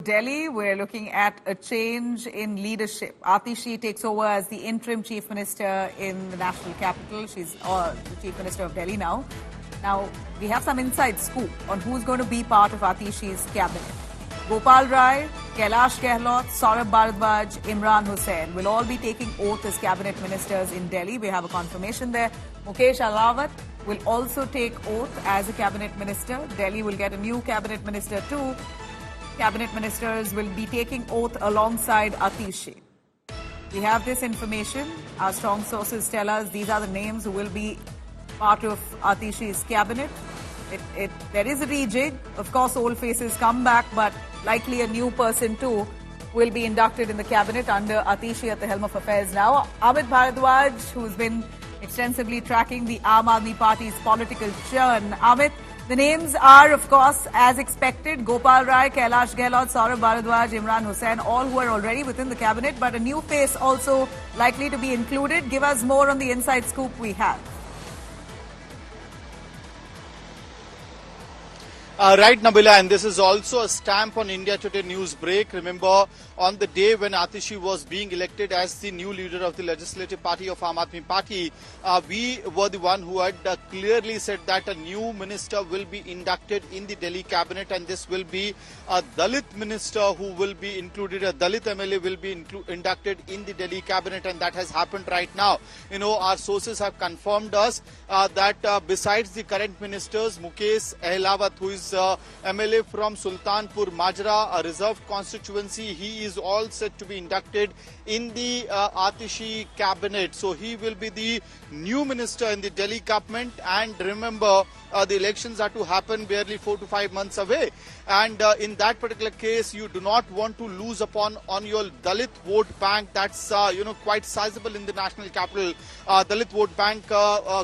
Delhi, we're looking at a change in leadership. Atishi takes over as the interim chief minister in the national capital. She's the chief minister of Delhi now. Now, we have some inside scoop on who's going to be part of Atishi's cabinet. Gopal Rai, Kailash Gehlot, Saurabh Bharadwaj, Imran Hussain will all be taking oath as cabinet ministers in Delhi. We have a confirmation there. Mukesh Ahlawat will also take oath as a cabinet minister. Delhi will get a new cabinet minister too. Cabinet ministers will be taking oath alongside Atishi. We have this information. Our strong sources tell us these are the names who will be part of Atishi's cabinet. There is a rejig. Of course, old faces come back, but likely a new person too will be inducted in the cabinet under Atishi at the helm of affairs now. Amit Bharadwaj, who's been extensively tracking the Aam Aadmi Party's political churn. Amit, the names are, of course, as expected, Gopal Rai, Kailash Gehlot, Saurabh Bharadwaj, Imran Hussain, all who are already within the cabinet, but a new face also likely to be included. Give us more on the inside scoop we have. Right, Nabila, and this is also a stamp on India Today news break. Remember, on the day when Atishi was being elected as the new leader of the legislative party of Aam Aadmi Party, we were the one who had clearly said that a new minister will be inducted in the Delhi cabinet, and this will be a Dalit minister who will be included, a Dalit MLA will be inducted in the Delhi cabinet, and that has happened right now. You know, our sources have confirmed us that besides the current ministers, Mukesh Ahlawat, who is MLA from Sultanpur Majra, a reserved constituency, he is all set to be inducted in the Atishi cabinet. So he will be the new minister in the Delhi government. And remember, the elections are to happen barely 4 to 5 months away. And in that particular case, you do not want to lose upon on your Dalit vote bank. That's quite sizable in the national capital. Dalit vote bank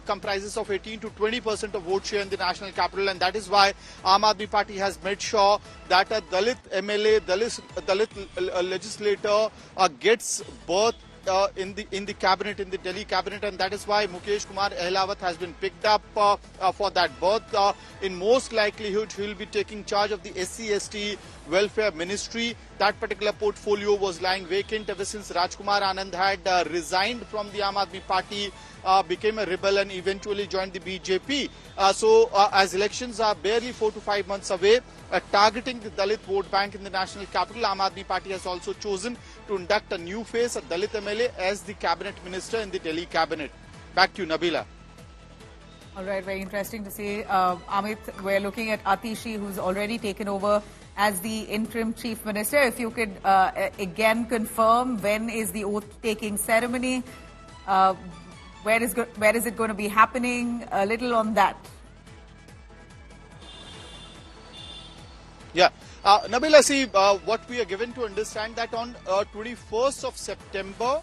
comprises of 18 to 20% of vote share in the national capital, and that is why Aam Aadmi Party has made sure that a Dalit MLA, Dalit legislator gets birth in the cabinet, in the Delhi cabinet, and that is why Mukesh Kumar Ahlawat has been picked up for that birth. In most likelihood, he will be taking charge of the SC/ST welfare ministry. That particular portfolio was lying vacant ever since Rajkumar Anand had resigned from the Aam Aadmi Party, became a rebel and eventually joined the BJP. So as elections are barely 4 to 5 months away, targeting the Dalit vote bank in the national capital, Aam Aadmi Party has also chosen to induct a new face, a Dalit MLA, as the cabinet minister in the Delhi cabinet. Back to you, Nabila. All right, very interesting to see. Amit, we're looking at Atishi, who's already taken over as the interim chief minister. If you could again confirm, when is the oath-taking ceremony? Where is it going to be happening? A little on that. Yeah. Nabila, see, what we are given to understand that on 21st of September,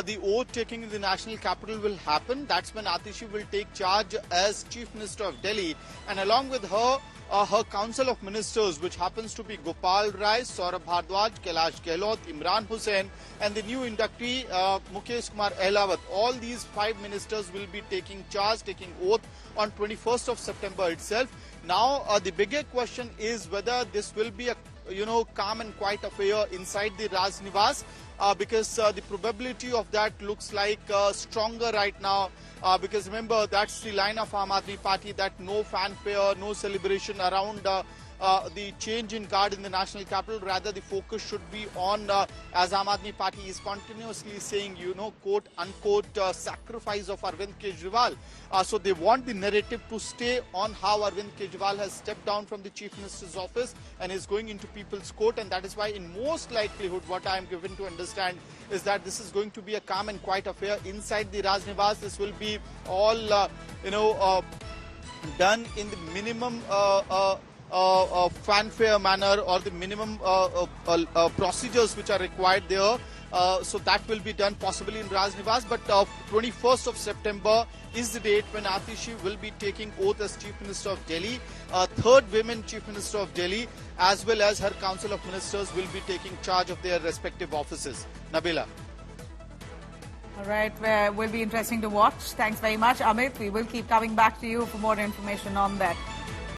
the oath taking in the national capital will happen. That's when Atishi will take charge as Chief Minister of Delhi, and along with her, her council of ministers, which happens to be Gopal Rai, Saurabh Bharadwaj, Kailash Gehlot, Imran Hussain, and the new inductee Mukesh Kumar Ahlawat. All these 5 ministers will be taking charge, taking oath on 21st of September itself. Now, the bigger question is whether this will be a calm and quiet affair inside the Raj Niwas, because the probability of that looks like stronger right now. Because remember, that's the line of Aam Aadmi Party, that no fanfare, no celebration around the change in guard in the national capital. Rather, the focus should be on, as Aam Aadmi Party is continuously saying, quote unquote, sacrifice of Arvind Kejriwal. So they want the narrative to stay on how Arvind Kejriwal has stepped down from the chief minister's office and is going into people's court, and that is why in most likelihood what I am given to understand is that this is going to be a calm and quiet affair inside the Raj Niwas. This will be all done in the minimum fanfare manner, or the minimum procedures which are required there. So that will be done possibly in Raj Niwas. But 21st of September is the date when Atishi will be taking oath as Chief Minister of Delhi. Third women Chief Minister of Delhi, as well as her council of ministers, will be taking charge of their respective offices. Nabila. All right, will be interesting to watch. Thanks very much, Amit. We will keep coming back to you for more information on that.